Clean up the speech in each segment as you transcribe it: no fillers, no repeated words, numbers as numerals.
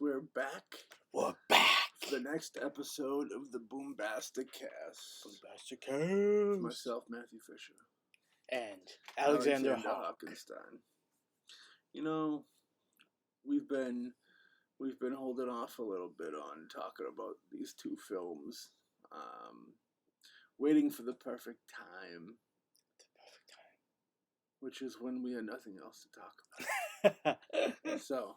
we're back. We're back. For the next episode of the BoomBastiCAST. BoomBastiCAST. Myself, Matthew Fisher. And Alexander Hockenstein. You know, we've been holding off a little bit on talking about these two films. Waiting for the perfect time. Which is when we had nothing else to talk about. So,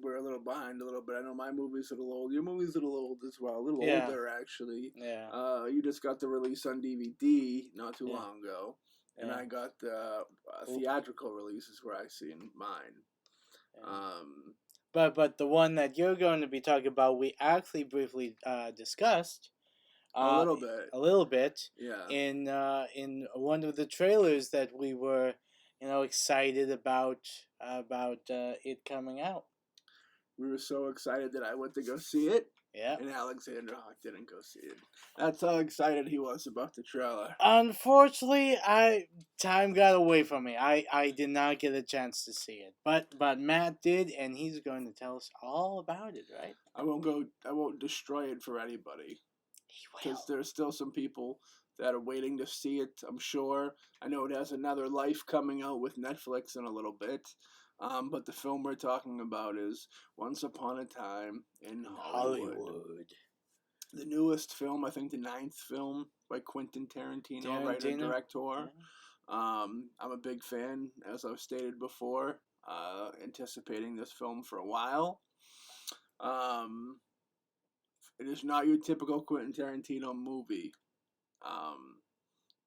we're a little behind a little bit. I know my movie's a little old. Your movie's a little old as well. A little older, actually. Yeah. You just got the release on DVD not too long ago. And I got the theatrical releases where I seen mine. Yeah. But the one that you're going to be talking about, we actually briefly discussed. A little bit. Yeah. In one of the trailers that we were, excited about it coming out. We were so excited that I went to go see it. Yeah. And Alexander Hawk didn't go see it. That's how excited he was about the trailer. Unfortunately, time got away from me. I did not get a chance to see it. But Matt did, and he's going to tell us all about it, right? I won't destroy it for anybody. Because there's still some people that are waiting to see it, I'm sure. I know it has another life coming out with Netflix in a little bit. But the film we're talking about is Once Upon a Time in Hollywood. The newest film, I think the 9th film by Quentin Tarantino, writer and director. Yeah. I'm a big fan, as I've stated before, anticipating this film for a while. It is not your typical Quentin Tarantino movie.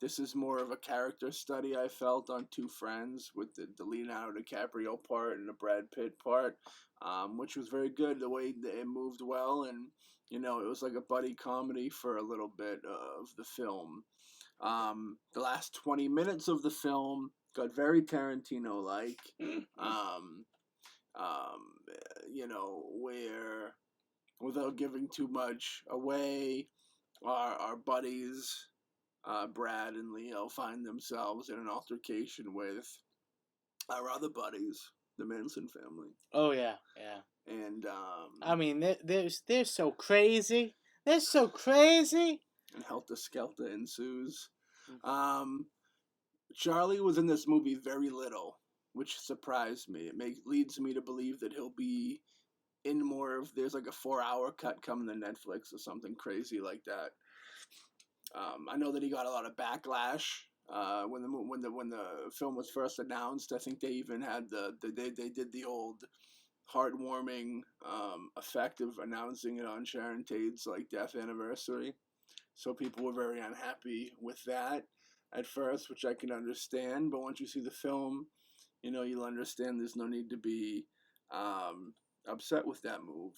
This is more of a character study, I felt, on two friends with the Leonardo DiCaprio part and the Brad Pitt part, which was very good. The way that it moved well, and it was like a buddy comedy for a little bit of the film. The last 20 minutes of the film got very Tarantino-like. Where, without giving too much away, our buddies, Brad and Leo, find themselves in an altercation with our other buddies, the Manson family. Oh yeah. And I mean, they're so crazy. They're so crazy. And helter skelter ensues. Charlie was in this movie very little, which surprised me. It leads me to believe that he'll be in more of. There's like a 4-hour cut coming to Netflix or something crazy like that. I know that he got a lot of backlash when the film was first announced. I think they even had they did the old heartwarming effect of announcing it on Sharon Tate's death anniversary. So people were very unhappy with that at first, which I can understand. But once you see the film, you'll understand there's no need to be upset with that move,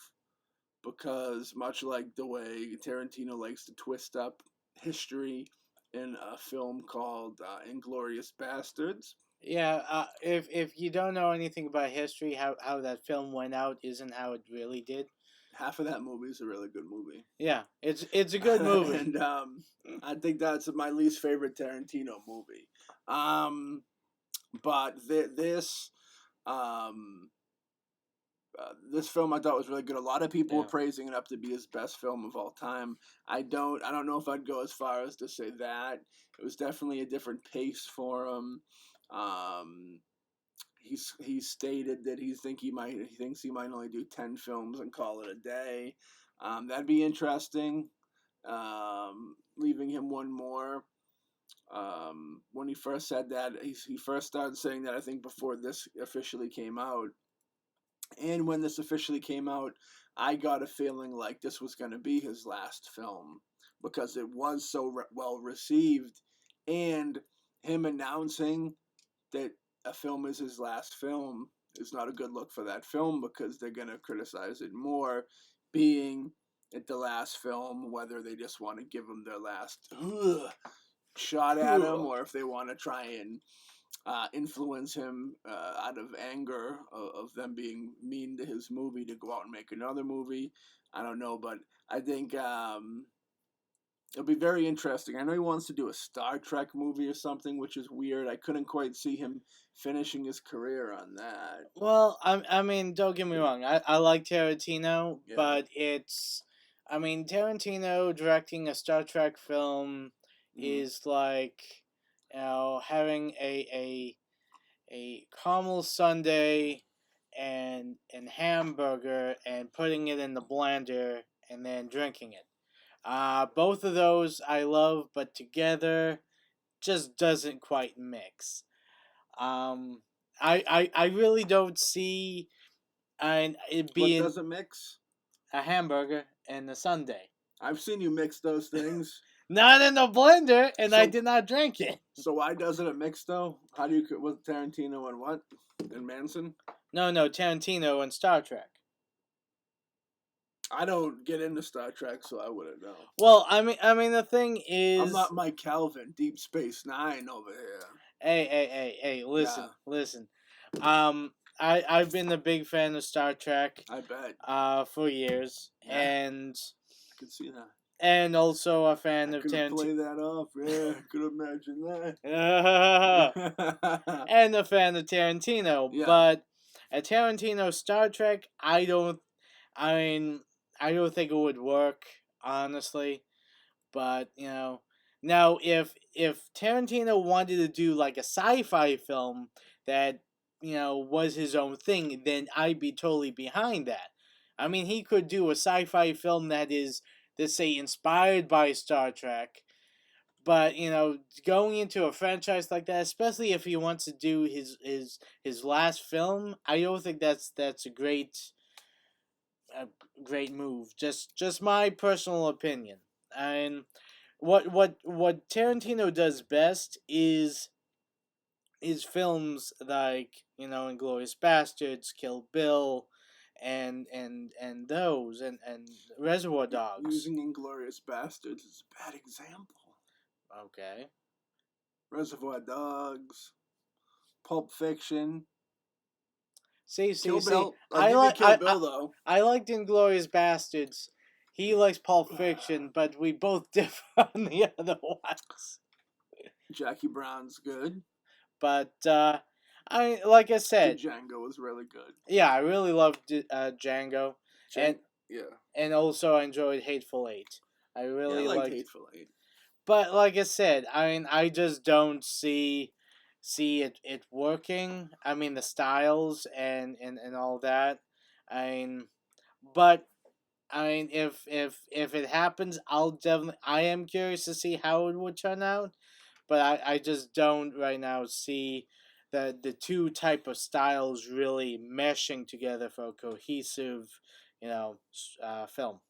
because much like the way Tarantino likes to twist up history in a film called Inglourious Basterds. Yeah, if you don't know anything about history, how that film went out isn't how it really did. Half of that movie is a really good movie. Yeah, it's a good movie. And I think that's my least favorite Tarantino movie. But this film I thought was really good. A lot of people were praising it up to be his best film of all time. I don't know if I'd go as far as to say that. It was definitely a different pace for him. He stated that he thinks he might only do 10 films and call it a day. That'd be interesting. Leaving him one more. When he first said that, he first started saying that, I think, before this officially came out. And when this officially came out, I got a feeling like this was going to be his last film, because it was so well received. And him announcing that a film is his last film is not a good look for that film, because they're going to criticize it more, being at the last film, whether they just want to give him their last shot at him, or if they want to try and influence him out of anger of them being mean to his movie to go out and make another movie. I don't know, but I think It'll be very interesting. I know he wants to do a Star Trek movie or something, which is weird. I couldn't quite see him finishing his career on that. Well, I mean, don't get me wrong. I like Tarantino, Yeah. but I mean, Tarantino directing a Star Trek film is like, having a caramel sundae and hamburger and putting it in the blender and then drinking it. Both of those I love, but together just doesn't quite mix. Um, I really don't see it What being doesn't mix? a hamburger and a sundae. I've seen you mix those things. Not in the blender, and I So- did not drink it. So why doesn't it mix though? How do you with Tarantino and what? And Manson? No, Tarantino and Star Trek. I don't get into Star Trek, so I wouldn't know. Well, I mean, the thing is, I'm not Mike Calvin, Deep Space Nine over here. hey, listen. I've been a big fan of Star Trek. I bet. For years, Yeah. and I can see that. And also a fan of Could Tarantino. play that off. Yeah, could imagine that. And a fan of Tarantino, Yeah. but a Tarantino Star Trek, I don't think it would work, honestly. But now if Tarantino wanted to do like a sci-fi film that was his own thing, then I'd be totally behind that. I mean, he could do a sci-fi film that is, let's say, inspired by Star Trek, but going into a franchise like that, especially if he wants to do his last film, I don't think that's a great move. Just my personal opinion. And what Tarantino does best is films like Inglourious Bastards, Kill Bill, and those and Reservoir Dogs. Using Inglourious Bastards is a bad example. Okay. Reservoir Dogs, Pulp Fiction. See. Bill. I like Kill Bill though. I liked Inglourious Bastards. He likes Pulp Fiction, but we both differ on the other ones. Jackie Brown's good. But like I said, Django was really good. Yeah, I really loved Django, Yeah. And also I enjoyed Hateful Eight. I really liked Hateful Eight. But like I said, I just don't see it working. I mean, the styles and all that. But if it happens, I am curious to see how it would turn out. But I just don't right now see the two type of styles really meshing together for a cohesive, film.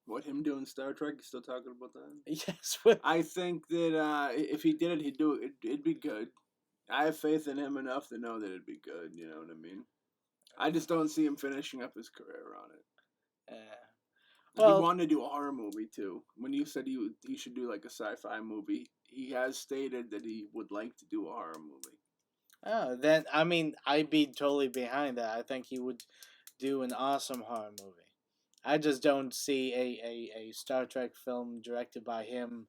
What, him doing Star Trek? You still talking about that? Yes. I think that if he did it, he'd do it. It'd be good. I have faith in him enough to know that it'd be good. You know what I mean? I just don't see him finishing up his career on it. Yeah. Well, he wanted to do a horror movie too. When you said he should do like a sci-fi movie, he has stated that he would like to do a horror movie. Oh, then I mean, I'd be totally behind that. I think he would do an awesome horror movie. I just don't see a Star Trek film directed by him,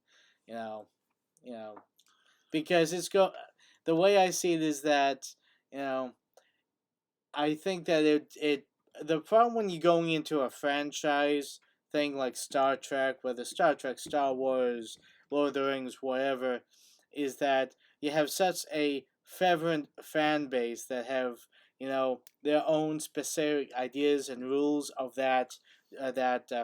because the way I see it is that, I think that the problem when you're going into a franchise thing like Star Trek, whether Star Trek, Star Wars, Lord of the Rings, whatever, is that you have such a fervent fan base that have their own specific ideas and rules of that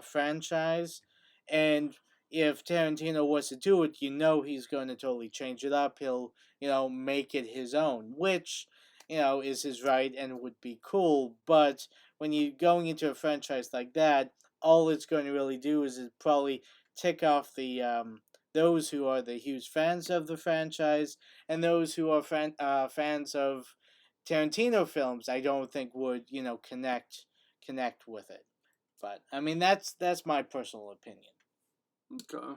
franchise, and if Tarantino was to do it, he's going to totally change it up. He'll make it his own, which is his right and would be cool. But when you're going into a franchise like that, all it's going to really do is it probably tick off the those who are the huge fans of the franchise, and those who are fans of Tarantino films, I don't think would connect with it. But I mean, that's my personal opinion. Okay.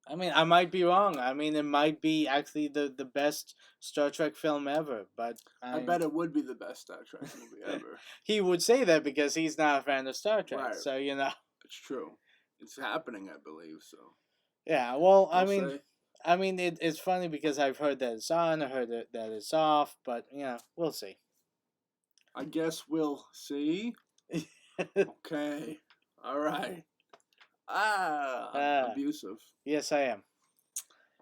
I mean, I might be wrong. I mean, it might be actually the best Star Trek film ever, but I bet it would be the best Star Trek movie ever. he would say that because he's not a fan of Star Trek. Right. So, you know. It's true. It's happening, I believe. So Yeah, well, we'll see. it's funny because I've heard that it's on, I heard that it's off, but, we'll see. I guess we'll see. Okay. All right. Abusive. Yes, I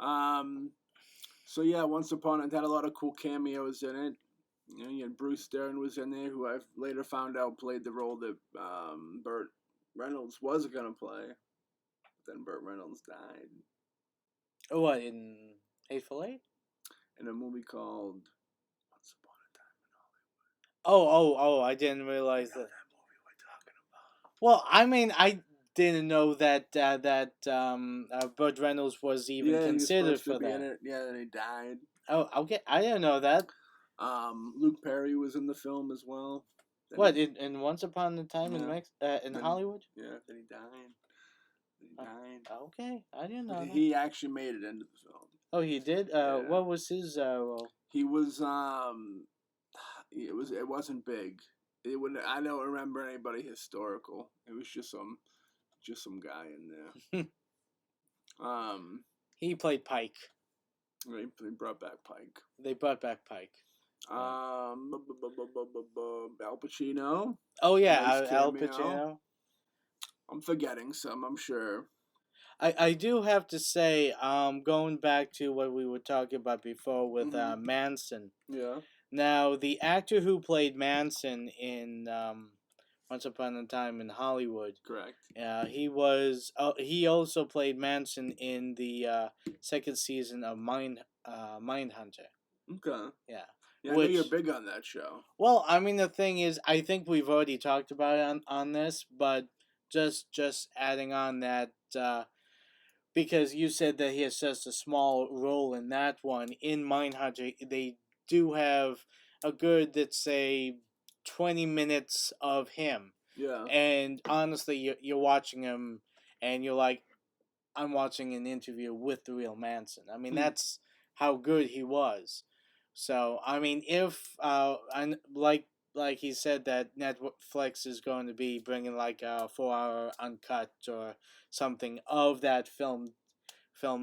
am. So yeah, Once Upon it had a lot of cool cameos in it. You had Bruce Dern was in there, who I later found out played the role that Burt Reynolds was gonna play. But then Burt Reynolds died. What, in Hateful Eight? In a movie called Once Upon a Time in Hollywood. Oh! I didn't realize that. That movie we're talking about. Well, I mean, I didn't know that Burt Reynolds was even considered for that. In it. Yeah, then he died. Oh, okay. I didn't know that. Luke Perry was in the film as well. Then what in Once Upon a Time in Hollywood? Yeah, then he died. Okay, I didn't know. He actually made it into the film. Oh, he did. What was his role? He was It wasn't big. It would. I don't remember anybody historical. It was just some guy in there. He played Pike. They brought back Pike. They brought back Pike. Al Pacino. Oh yeah, Al Pacino. I'm forgetting some, I'm sure. I do have to say, going back to what we were talking about before with Manson. Yeah. Now, the actor who played Manson in Once Upon a Time in Hollywood. Correct. He was. He also played Manson in the second season of Mindhunter. Okay. Yeah. Yeah, I know you're big on that show. Well, I mean, the thing is, I think we've already talked about it on this, but just adding on that, because you said that he has just a small role in that one. In Mindhunter, they do have a good, let's say, 20 minutes of him. Yeah. And honestly, you're watching him, and you're like, I'm watching an interview with the real Manson. I mean, that's how good he was. So, I mean, if and like he said that Netflix is going to be bringing like a 4-hour uncut or something of that film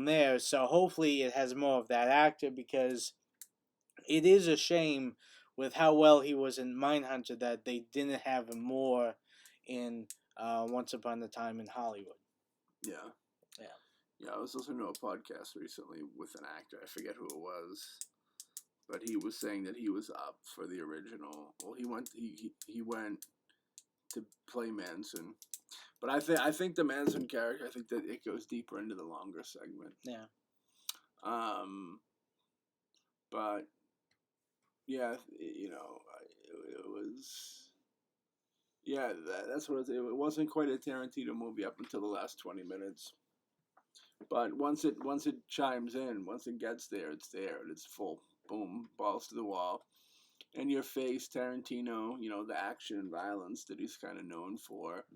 there. So hopefully it has more of that actor, because it is a shame with how well he was in Mindhunter that they didn't have him more in Once Upon a Time in Hollywood. Yeah. I was listening to a podcast recently with an actor. I forget who it was, but he was saying that he was up for the original. Well, he went to play Manson, but I think the Manson character, I think that it goes deeper into the longer segment. Yeah. But yeah, it was. Yeah, that's what it wasn't quite a Tarantino movie up until the last 20 minutes. But once it chimes in, once it gets there, it's there. It's full, boom, balls to the wall. In your face, Tarantino, the action and violence that he's kind of known for.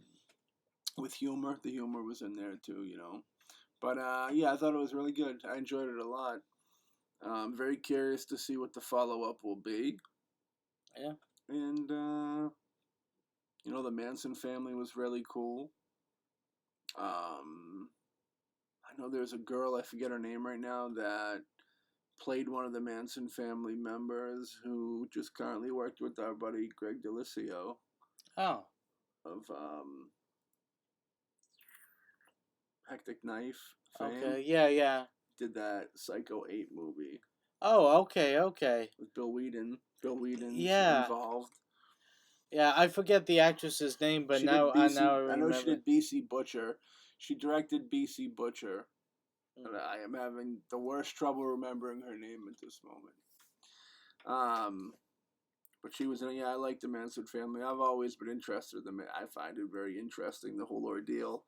With humor, the humor was in there too, But yeah, I thought it was really good. I enjoyed it a lot. I'm very curious to see what the follow-up will be. Yeah. And, the Manson family was really cool. I know there's a girl, I forget her name right now, that played one of the Manson family members who just currently worked with our buddy Greg Delisio. Oh. Of Hectic Knife fame. Okay, yeah. Did that Psycho 8 movie. Oh, okay. With Bill Whedon. Yeah. Involved. Yeah, I forget the actress's name, but now I remember. I know she did BC Butcher. She directed BC Butcher. And I am having the worst trouble remembering her name at this moment. But she was in. Yeah, I like the Manson family. I've always been interested in them. I find it very interesting, the whole ordeal.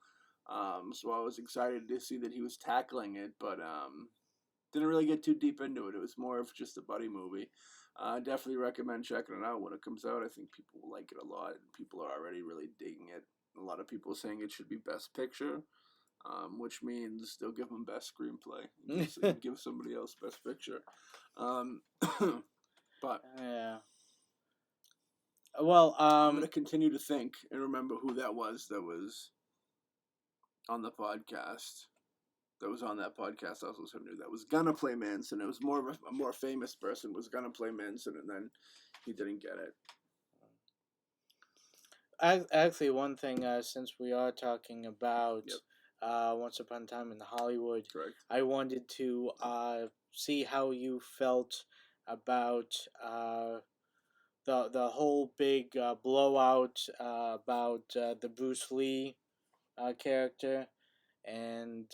So I was excited to see that he was tackling it, but didn't really get too deep into it. It was more of just a buddy movie. Definitely recommend checking it out when it comes out. I think people will like it a lot. People are already really digging it. A lot of people saying it should be Best Picture. which means they'll give him best screenplay and give somebody else best picture. But Yeah. Well, I'm gonna continue to think and remember who that was on the podcast. That was on that podcast I was listening to. That was gonna play Manson. It was more of a more famous person was gonna play Manson, and then he didn't get it. Actually, one thing, since we are talking about Once Upon a Time in Hollywood, Correct. I wanted to see how you felt about the whole big blowout about the Bruce Lee character, and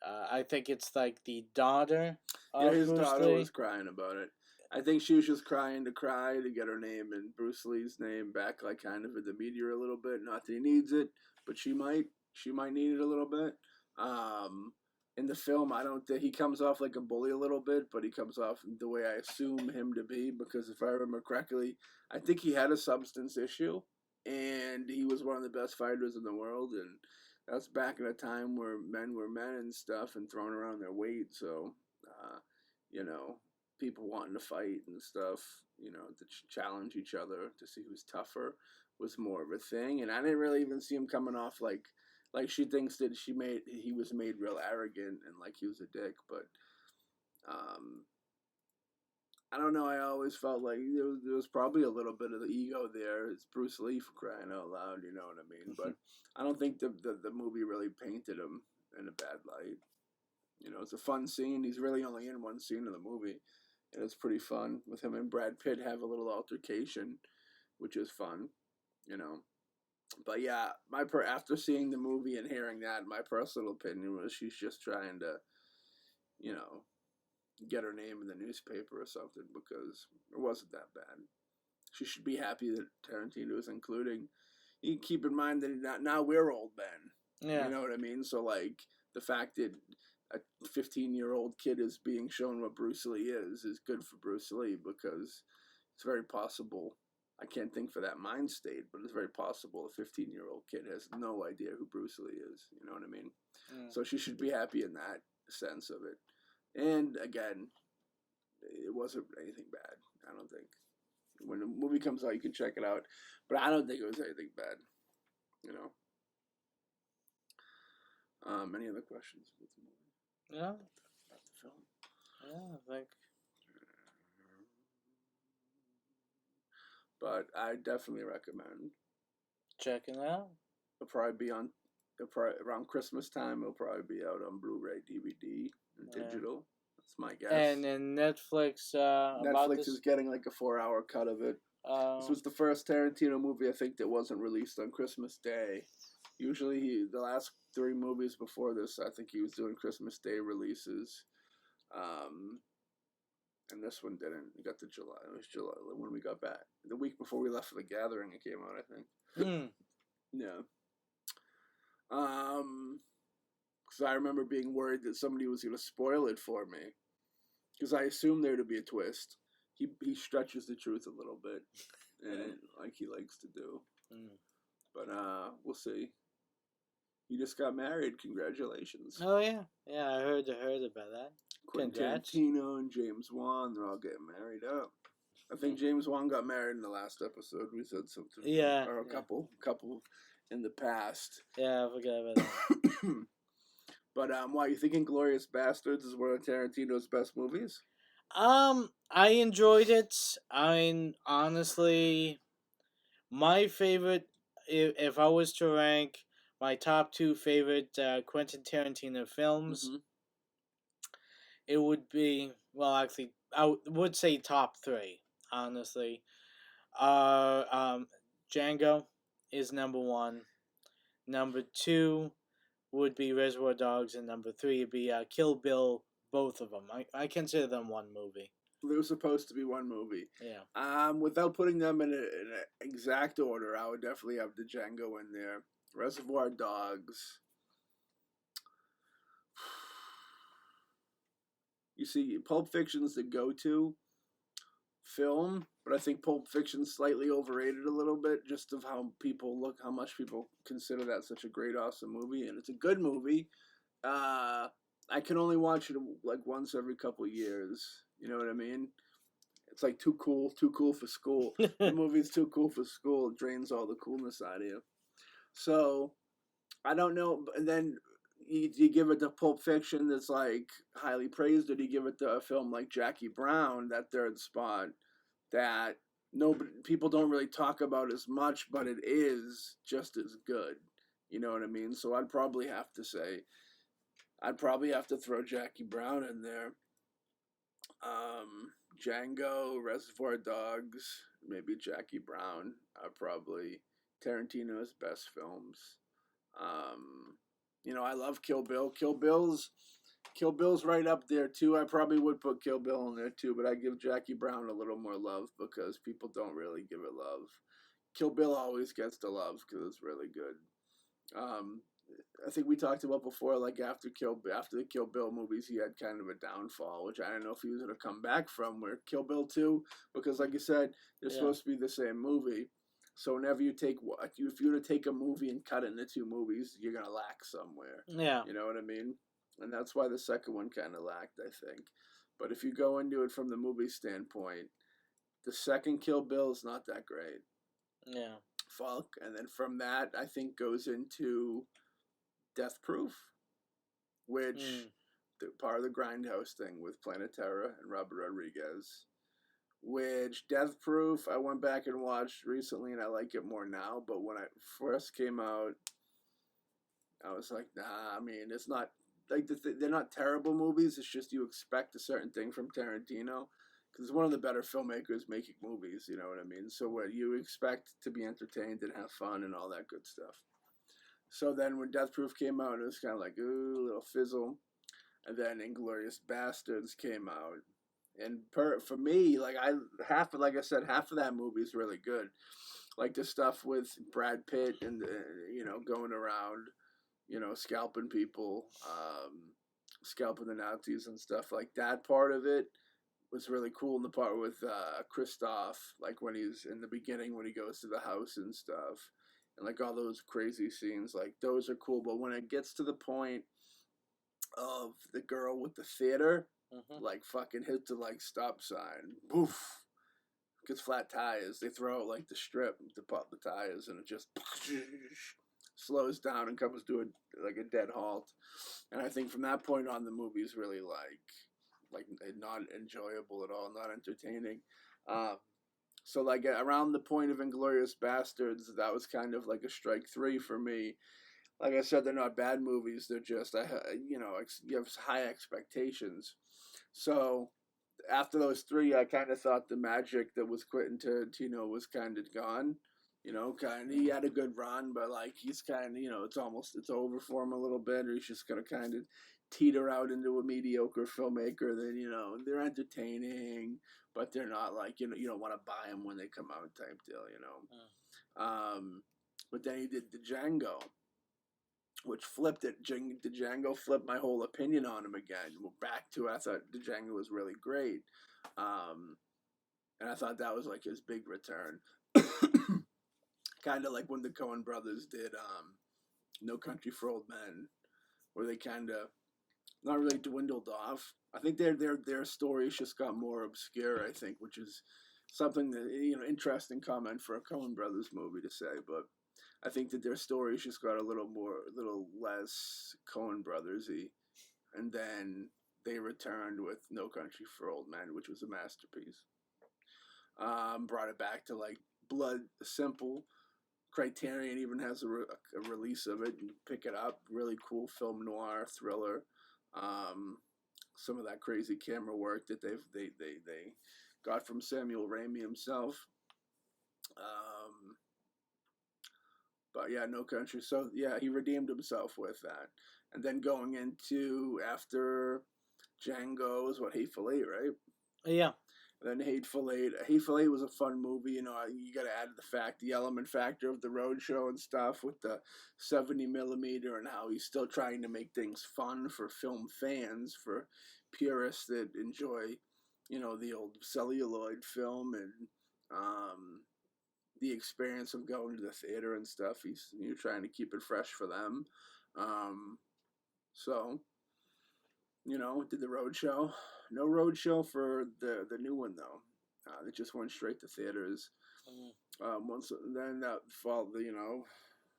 I think it's like the daughter of His Bruce daughter Lee. was crying about it. I think she was just crying to cry to get her name and Bruce Lee's name back, like kind of in the media a little bit. Not that he needs it, but she might need it a little bit. In the film, I don't think he comes off like a bully a little bit, but he comes off the way I assume him to be. Because if I remember correctly, I think he had a substance issue, and he was one of the best fighters in the world, and that's back in a time where men were men and stuff and throwing around their weight. So, you know, people wanting to fight and stuff, to challenge each other to see who's tougher was more of a thing. And I didn't really even see him coming off like she thinks that he was made real arrogant and like he was a dick. But I don't know. I always felt like there was probably a little bit of the ego there. It's Bruce Lee, for crying out loud, you know what I mean? But I don't think the movie really painted him in a bad light. It's a fun scene. He's really only in one scene of the movie, and it's pretty fun with him and Brad Pitt have a little altercation, which is fun, But yeah, after seeing the movie and hearing that, my personal opinion was she's just trying to, get her name in the newspaper or something, because it wasn't that bad. She should be happy that Tarantino is including. You can keep in mind that now we're old men. Yeah. You know what I mean? So like the fact that a 15-year-old kid is being shown what Bruce Lee is good for Bruce Lee, because it's very possible. I can't think for that mind state, but it's very possible a 15-year-old kid has no idea who Bruce Lee is. You know what I mean? So she should be happy in that sense of it. And again, it wasn't anything bad, I don't think. When the movie comes out, you can check it out. But I don't think it was anything bad. Any other questions about the movie? Yeah. About the film? Yeah, I think. But I definitely recommend checking it out. It'll probably be around Christmas time. It'll probably be out on Blu-ray, DVD, and digital. That's my guess. And then Netflix. Netflix is getting like a 4-hour cut of it. This was the first Tarantino movie I think that wasn't released on Christmas Day. Usually, the last 3 movies before this, I think he was doing Christmas Day releases. And this one didn't. It got to July. It was July when we got back. The week before we left for the gathering, it came out, I think. Yeah. Because I remember being worried that somebody was going to spoil it for me. Because I assumed there to be a twist. He stretches the truth a little bit, and like he likes to do. But we'll see. You just got married. Congratulations. Oh yeah, I heard about that. Quentin Tarantino and James Wan, they're all getting married up. I think James Wan got married in the last episode. We said something. Yeah. Or a couple in the past. Yeah, I forgot about that. But why, you thinking Glorious Bastards is one of Tarantino's best movies? I enjoyed it. I mean, honestly, my favorite, if I was to rank my top 2 favorite Quentin Tarantino films, it would be, well, actually, I would say top 3, honestly. Django is number 1. Number 2 would be Reservoir Dogs, and number 3 would be Kill Bill. Both of them. I consider them one movie. They were supposed to be one movie. Yeah. Without putting them in an exact order, I would definitely have the Django in there. Reservoir Dogs. You see, Pulp Fiction's the go-to, film, but I think Pulp Fiction's slightly overrated a little bit, just of how much people consider that such a great, awesome movie, and it's a good movie. Uh, I can only watch it like once every couple years. You know what I mean? It's like too cool for school. The movie's too cool for school. It drains all the coolness out of you. So I don't know. And then you give it to Pulp Fiction, that's like highly praised, or do you give it to a film like Jackie Brown, that third spot, that nobody people don't really talk about as much, but it is just as good. You know what I mean? So I'd probably have to throw Jackie Brown in there. Django, Reservoir Dogs, maybe Jackie Brown are probably Tarantino's best films. Um, I love Kill Bill. Kill Bill's right up there too. I probably would put Kill Bill in there too, but I give Jackie Brown a little more love because people don't really give it love. Kill Bill always gets the love because it's really good. Um, I think we talked about before, like after the Kill Bill movies, he had kind of a downfall, which I don't know if he was going to come back from. Where Kill Bill 2, because like you said, they're supposed to be the same movie. So whenever if you were to take a movie and cut it into two movies, you're gonna lack somewhere. Yeah. You know what I mean? And that's why the second one kind of lacked, I think. But if you go into it from the movie standpoint, the second Kill Bill is not that great. Yeah. Falk, and then from that, I think goes into Death Proof, which part of the Grindhouse thing with Planet Terror and Robert Rodriguez. Which Death Proof, I went back and watched recently, and I like it more now. But when it first came out, I was like, nah. I mean, it's not like they're not terrible movies. It's just you expect a certain thing from Tarantino because he's one of the better filmmakers making movies. You know what I mean? So what you expect to be entertained and have fun and all that good stuff. So then when Death Proof came out, it was kind of like, ooh, a little fizzle. And then Inglourious Bastards came out. And for me, like like I said, half of that movie is really good. Like the stuff with Brad Pitt and going around, scalping people, scalping the Nazis and stuff like that. Part of it was really cool. And the part with Christoph, like when he's in the beginning when he goes to the house and stuff, and like all those crazy scenes, like those are cool. But when it gets to the point of the girl with the theater, like fucking hits the like stop sign, poof, gets flat tires. They throw out like the strip to pop the tires, and it just slows down and comes to a dead halt. And I think from that point on, the movie is really like not enjoyable at all, not entertaining. So like around the point of Inglourious Bastards, that was kind of like a strike three for me. Like I said, they're not bad movies. They're just you have high expectations. So after those three, I kind of thought the magic that was Quentin Tarantino was kind of gone. He had a good run, but like he's kind of it's over for him a little bit, or he's just gonna kind of teeter out into a mediocre filmmaker. Then they're entertaining, but they're not like you don't want to buy them when they come out type deal. But then he did the Django, which flipped it. The Django flipped my whole opinion on him again. Back to I thought the Django was really great, and I thought that was like his big return. Kind of like when the Coen brothers did No Country for Old Men, where they kind of not really dwindled off. I think their stories just got more obscure. I think, which is something that interesting comment for a Coen brothers movie to say, but I think that their stories just got a little less Coen Brothersy, and then they returned with No Country for Old Men, which was a masterpiece. Brought it back to like blood simple. Criterion even has a release of it. You pick it up. Really cool film noir thriller. Some of that crazy camera work that they got from Samuel Raimi himself. But yeah, No Country. So yeah, he redeemed himself with that. And then going into after Django is what, Hateful Eight, right? Yeah. And then Hateful Eight. Hateful Eight was a fun movie. You got to add the element factor of the roadshow and stuff with the 70 millimeter and how he's still trying to make things fun for film fans, for purists that enjoy the old celluloid film and the experience of going to the theater and stuff. You're trying to keep it fresh for them. So did the road show. No road show for the new one though. They just went straight to theaters. Once then that fall,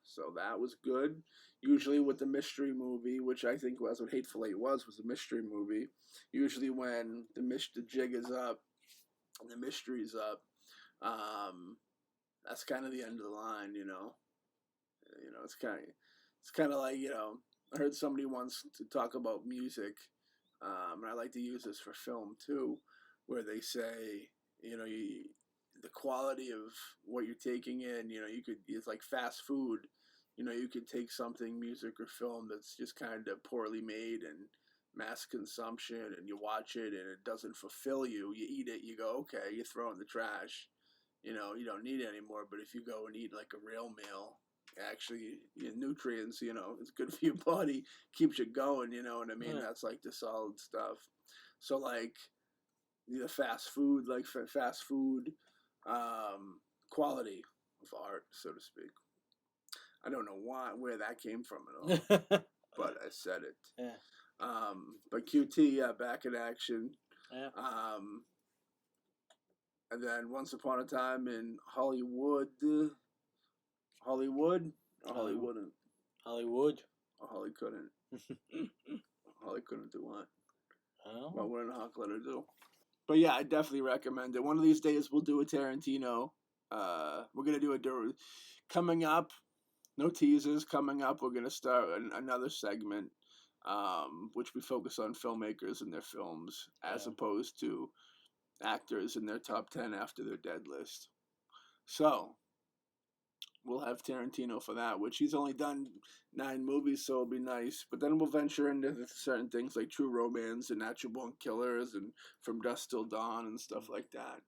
so that was good. Usually with the mystery movie, which I think was what Hateful Eight was a mystery movie. Usually when the jig is up and the mystery's up, that's kind of the end of the line. It's kind of like I heard somebody once to talk about music, and I like to use this for film too, where they say the quality of what you're taking in, it's like fast food. You could take something, music or film, that's just kind of poorly made and mass consumption, and you watch it and it doesn't fulfill you. You eat it, you go, okay, you throw it in the trash. You don't need it anymore. But if you go and eat like a real meal, actually, your nutrients, it's good for your body, keeps you going. You know what I mean? Yeah. That's like the solid stuff. So like the fast food, quality of art, so to speak. I don't know where that came from at all, but I said it. Yeah. But QT, yeah, back in action. Yeah. And then Once Upon a Time in Hollywood, Hollywood, or Hollywood, Hollywood. or Holly couldn't. Holly couldn't do what? Oh. What wouldn't Hawk let her do? But yeah, I definitely recommend it. One of these days we'll do a Tarantino. We're gonna do a coming up. No teasers coming up. We're gonna start another segment, which we focus on filmmakers and their films as opposed to actors in their top 10 after their dead list. So we'll have Tarantino for that, which he's only done 9 movies, so it'll be nice. But then we'll venture into certain things like True Romance and Natural Born Killers and From Dusk Till Dawn and stuff like that.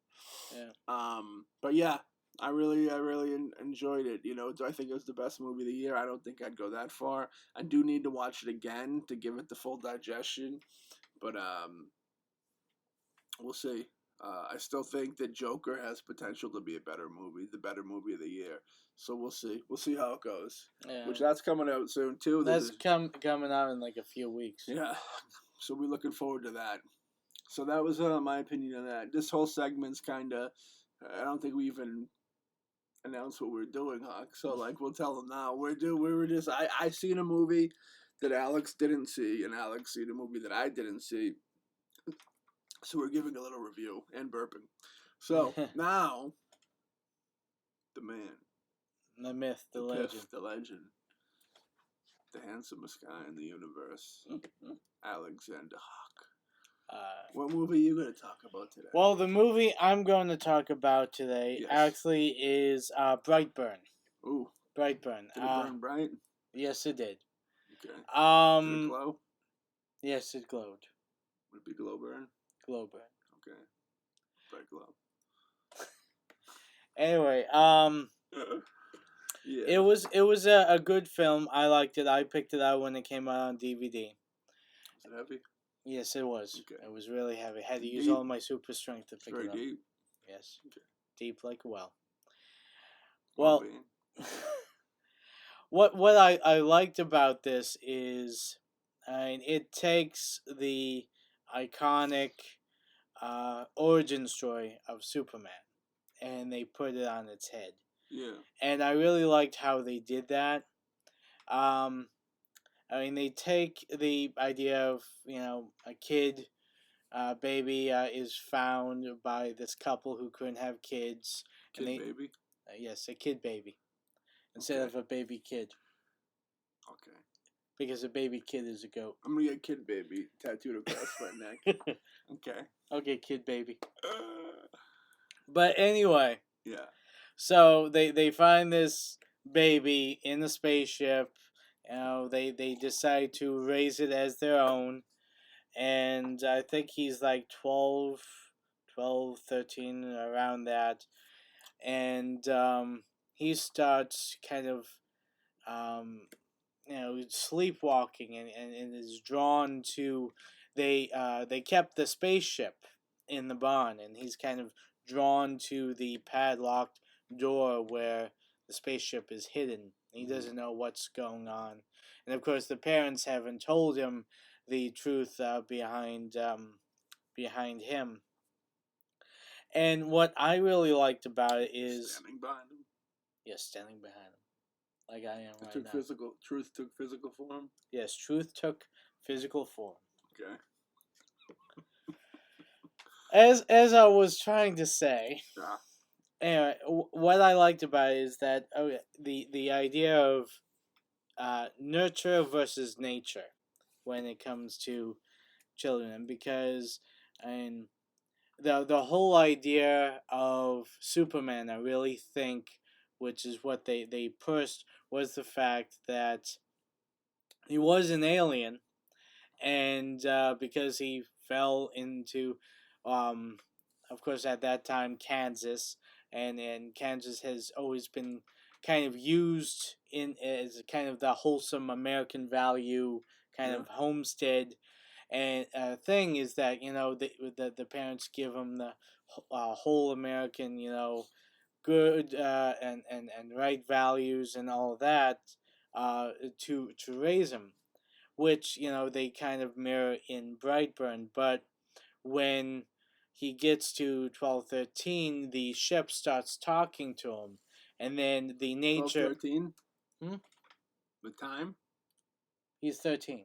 Yeah. But yeah, I really enjoyed it. Do I think it was the best movie of the year? I don't think I'd go that far. I do need to watch it again to give it the full digestion. But we'll see. I still think that Joker has potential to be the better movie of the year. So we'll see. We'll see how it goes. Yeah. Which that's coming out soon too. That's coming out in like a few weeks. Yeah. So we're looking forward to that. So that was my opinion on that. This whole segment's kind of. I don't think we even announced what we're doing, Hawk. So like we'll tell them now. We were just. I seen a movie that Alex didn't see, and Alex seen a movie that I didn't see. So we're giving a little review and burping. So now, the man, the myth, the legend, the legend, the handsomest guy in the universe, Alexander Hawk. What movie are you going to talk about today? Well, the movie I'm going to talk about today actually is Brightburn. Ooh. Brightburn. Did it burn bright? Yes, it did. Okay. Did it glow? Yes, it glowed. Would it be glow burn? Glow burn. Okay. Bright glow. Anyway, yeah. It was a good film. I liked it. I picked it out when it came out on DVD. Was it heavy? Yes, it was. Okay. It was really heavy. I had to use all my super strength to pick it up. Very deep. Yes. Okay. Deep like a well. Well, what I liked about this is, it takes the iconic origin story of Superman and they put it on its head. Yeah. And I really liked how they did that. They take the idea of, a kid, baby is found by this couple who couldn't have kids. Baby? Yes, a kid baby. Instead of a baby kid. Okay. Because a baby kid is a goat. I'm going to get kid baby tattooed across my neck. Okay. Okay, kid baby. But anyway. Yeah. So they find this baby in the spaceship. They decide to raise it as their own. And I think he's like 12, 13, around that. And he starts kind of, sleepwalking and is drawn to. They kept the spaceship in the barn, and he's kind of drawn to the padlocked door where the spaceship is hidden. He doesn't know what's going on, and of course the parents haven't told him the truth behind him. And what I really liked about it is standing behind him. Yes, standing behind him, like I am right took now. Truth took physical form. Yes, truth took physical form. Okay. As I was trying to say. Yeah. Anyway, what I liked about it is that the idea of nurture versus nature when it comes to children, because I mean the whole idea of Superman, I really think, which is what they pushed, was the fact that he was an alien, and because he fell into, of course, at that time Kansas, and Kansas has always been kind of used in as kind of the wholesome American value kind of homestead, and thing is that the parents give him the whole American good and right values and all of that to raise him, which they kind of mirror in Brightburn. But when he gets to 1213, the ship starts talking to him, and then the nature. 1213. Hmm? The time. He's 13.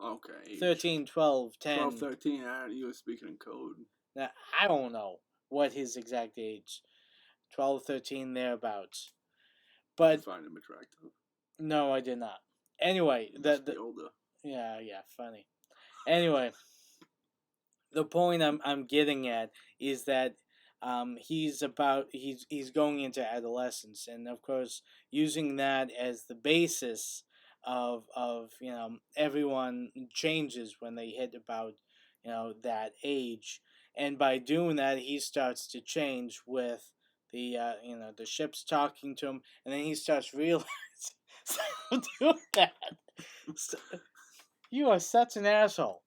Okay. Age. 13, 12, 10. 1213. You were speaking in code. Now, I don't know what his exact age. 12, 13, thereabouts. But you find him attractive? No, I did not. Anyway, the older. Yeah, funny. Anyway, the point I'm getting at is that he's going into adolescence, and of course using that as the basis of everyone changes when they hit about that age, and by doing that he starts to change with the the ship's talking to him, and then he starts realizing stop doing that. You are such an asshole.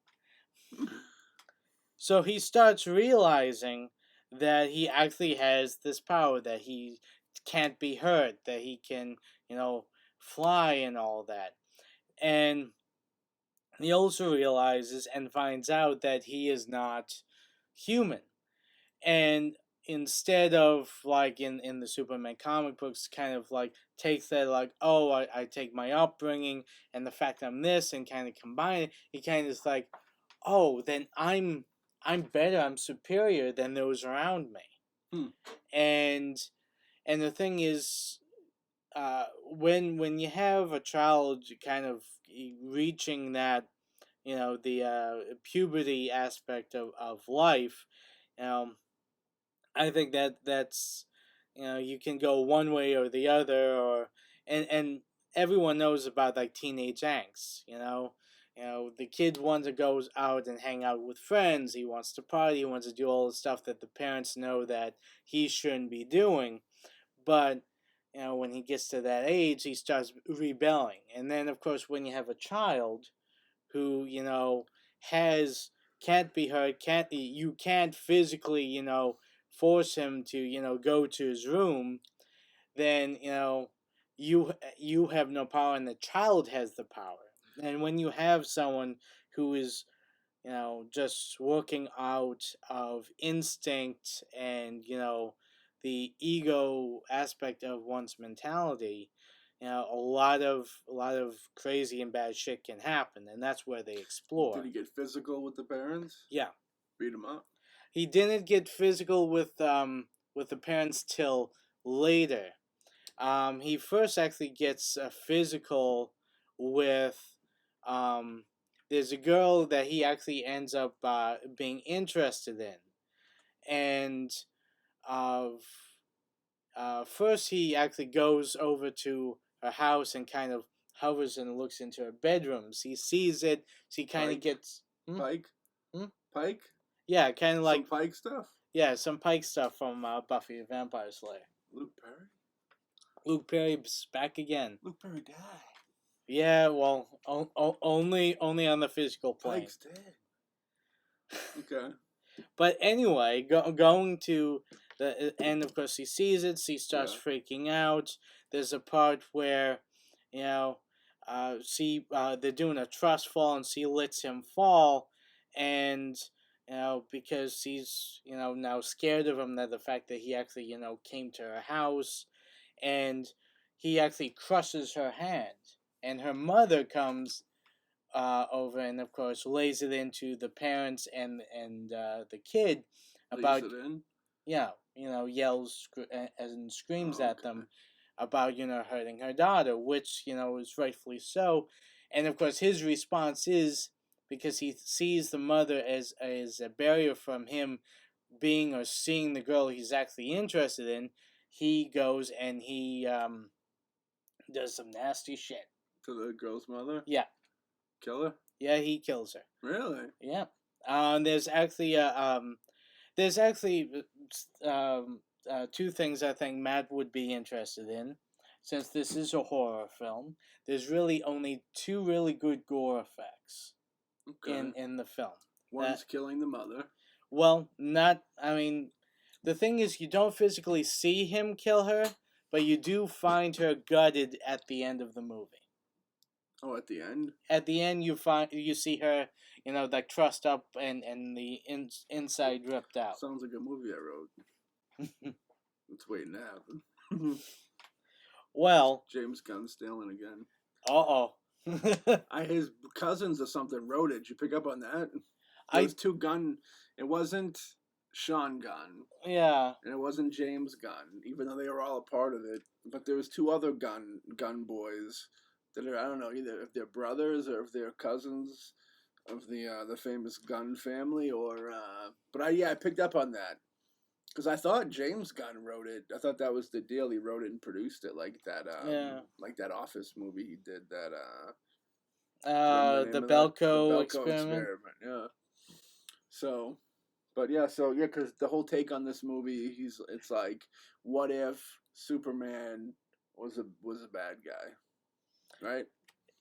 So he starts realizing that he actually has this power, that he can't be hurt, that he can, fly and all that. And he also realizes and finds out that he is not human. And instead of like in the Superman comic books, kind of like takes that like, oh, I take my upbringing and the fact I'm this and kind of combine it, he kind of is like, oh, then I'm better, I'm superior than those around me. And the thing is, when you have a child kind of reaching that, the puberty aspect of life, I think that's you can go one way or the other, or and everyone knows about like teenage angst. The kid wants to go out and hang out with friends. He wants to party. He wants to do all the stuff that the parents know that he shouldn't be doing. But when he gets to that age, he starts rebelling. And then, of course, when you have a child who has can't be hurt, you can't physically force him to go to his room, then you have no power and the child has the power. And when you have someone who is just working out of instinct and the ego aspect of one's mentality, a lot of crazy and bad shit can happen, and that's where they explore. Did he get physical with the parents? Yeah. Beat him up? He didn't get physical with the parents till later. He first actually gets physical with there's a girl that he actually ends up being interested in, and first he actually goes over to her house and kind of hovers and looks into her bedrooms. He sees it, so he kind of gets Pike. Pike. Yeah, kind of like some Pike stuff. Yeah, some Pike stuff from Buffy the Vampire Slayer. Luke Perry. Luke Perry's back again. Luke Perry died. Yeah, well, only on the physical plane. Pike's dead. Okay. But anyway, going to the end, of course, he sees it. He starts freaking out. There's a part where, you know, they're doing a trust fall, and C lets him fall, and because he's now scared of him, that the fact that he actually came to her house, and he actually crushes her hand, and her mother comes over, and of course lays it into the parents and the kid about Lays it in? yells and screams at them about hurting her daughter, which is rightfully so. And of course his response is, because he sees the mother as a barrier from him being or seeing the girl he's actually interested in, he goes and he does some nasty shit to the girl's mother. Yeah. Kill her? Yeah, he kills her. Really? Yeah. There's actually two things I think Matt would be interested in, since this is a horror film. There's really only two really good gore effects in the film. One's killing the mother. Well, not. I mean, the thing is, you don't physically see him kill her, but you do find her gutted at the end of the movie. Oh, at the end? At the end, you see her, like trussed up and the inside ripped out. Sounds like a movie I wrote. It's waiting to happen. Well, James Gunn stealing again. His cousins or something wrote it. Did you pick up on that? It was two Gunn. It wasn't Sean Gunn. Yeah. And it wasn't James Gunn, even though they were all a part of it. But there was two other Gunn boys that are, I don't know, either if they're brothers or if they're cousins of the famous Gunn family, or but I picked up on that because I thought James Gunn wrote it. I thought that was the deal. He wrote it and produced it, like that like that Office movie he did, that the Belko experiment. Yeah. So, but because the whole take on this movie, it's like, what if Superman was a bad guy, right?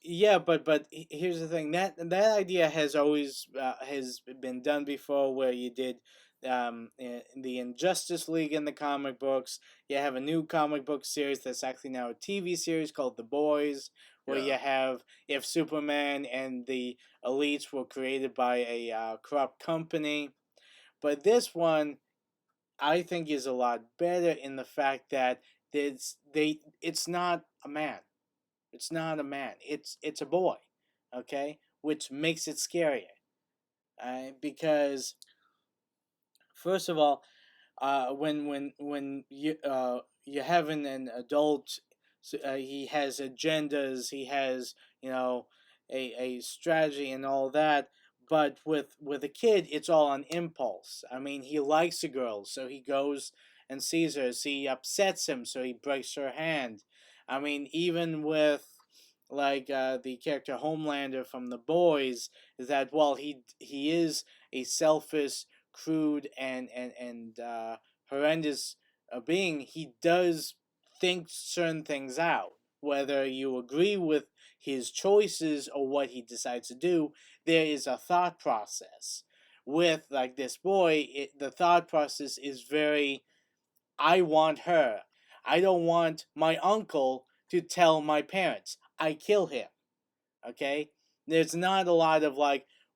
Yeah, but here's the thing, that idea has always has been done before, where you did in the Injustice League in the comic books. You have a new comic book series that's actually now a TV series called The Boys, where you have, if Superman and the elites were created by a corrupt company. But this one, I think, is a lot better in the fact that it's not a man. It's not a man. It's a boy, okay, which makes it scarier. Because first of all, when you have an adult, he has agendas, he has a strategy and all that. But with a kid, it's all on impulse. I mean, he likes a girl, so he goes and sees her. She upsets him, so he breaks her hand. I mean, even with the character Homelander from The Boys, is that while he is a selfish, crude, and horrendous being, he does think certain things out. Whether you agree with his choices or what he decides to do, there is a thought process. With this boy, the thought process is very, I want her. I don't want my uncle to tell my parents. I kill him. Okay? There's not a lot of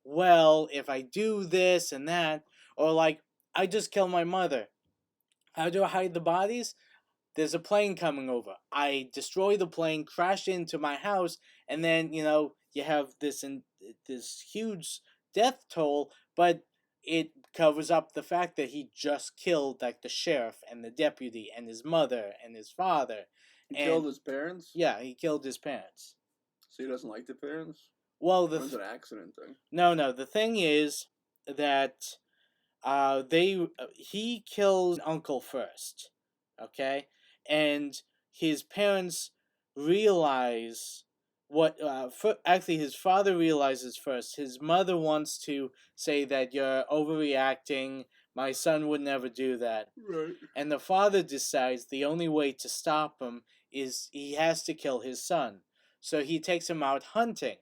well, if I do this and that, or I just kill my mother. How do I hide the bodies? There's a plane coming over. I destroy the plane, crash into my house, and then you have this huge death toll, but it covers up the fact that he just killed the sheriff and the deputy and his mother and his father. He killed his parents? Yeah, he killed his parents. So he doesn't like the parents? Well, it's an accident thing. No. The thing is that he kills uncle first, okay, and his parents realize actually his father realizes first. His mother wants to say that you're overreacting. My son would never do that. Right. And the father decides the only way to stop him is he has to kill his son. So he takes him out hunting.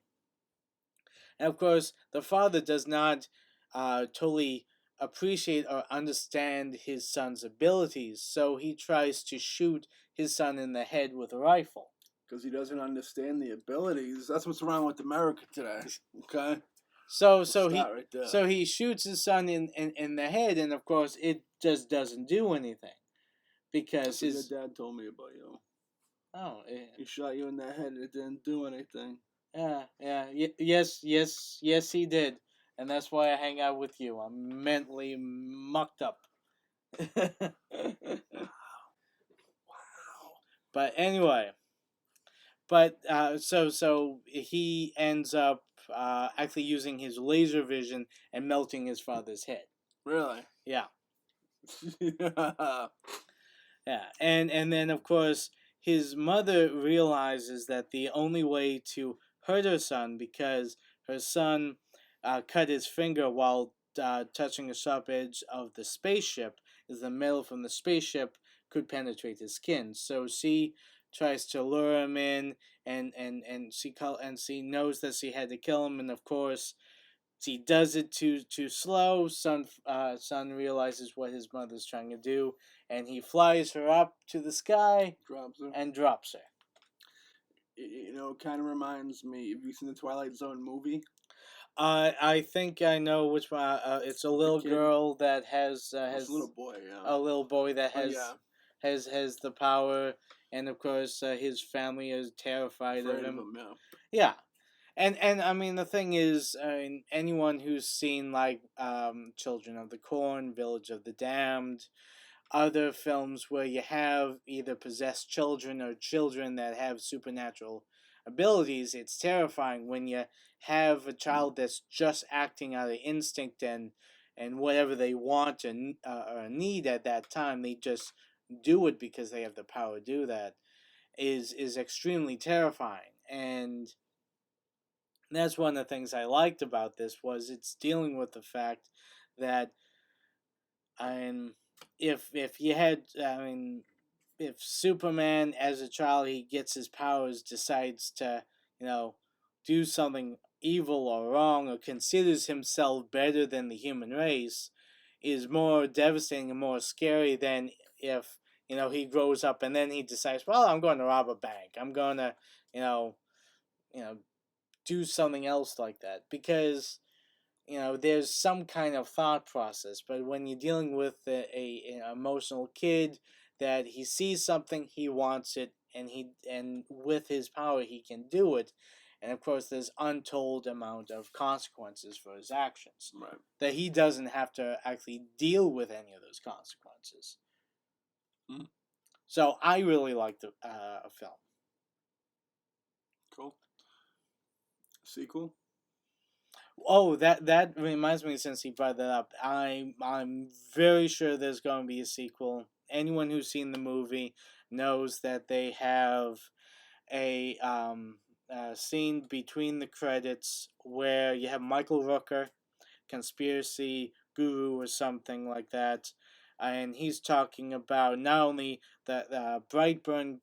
And of course, the father does not totally appreciate or understand his son's abilities, so he tries to shoot his son in the head with a rifle. Because he doesn't understand the abilities. That's what's wrong with America today. Okay. So he shoots his son in the head, and of course it just doesn't do anything because his your dad told me about you. Oh, yeah. He shot you in the head and it didn't do anything. Yes, he did, and that's why I hang out with you. I'm mentally mucked up. Wow. But anyway, so he ends up actually using his laser vision and melting his father's head. Really? Yeah. Yeah, and then of course his mother realizes that the only way to hurt her son, because her son cut his finger while touching the sharp edge of the spaceship, is the metal from the spaceship could penetrate his skin. So she tries to lure him in, and she knows that she had to kill him, and of course he does it too slow. Son realizes what his mother's trying to do, and he flies her up to the sky, drops her. You know, it kind of reminds me. Have you seen the Twilight Zone movie? I think I know which one. It's a little girl that has a little boy. Yeah. A little boy that has the power, and of course his family is terrified of him. Yeah. And I mean, the thing is, anyone who's seen like Children of the Corn, Village of the Damned, other films where you have either possessed children or children that have supernatural abilities, it's terrifying when you have a child that's just acting out of instinct and whatever they want or need at that time, they just do it because they have the power to do that, is extremely terrifying. And that's one of the things I liked about this, was it's dealing with the fact that if you had if Superman as a child, he gets his powers, decides to do something evil or wrong, or considers himself better than the human race, is more devastating and more scary than if he grows up and then he decides, well, I'm going to rob a bank, I'm going to do something else like that, because there's some kind of thought process. But when you're dealing with an emotional kid, that he sees something, he wants it, and with his power he can do it, and of course there's untold amount of consequences for his actions, right, that he doesn't have to actually deal with any of those consequences. So I really liked the film. Cool. Sequel? Oh, that reminds me, since he brought that up, I'm very sure there's going to be a sequel. Anyone who's seen the movie knows that they have a scene between the credits where you have Michael Rooker, conspiracy guru or something like that, and he's talking about not only the Brightburn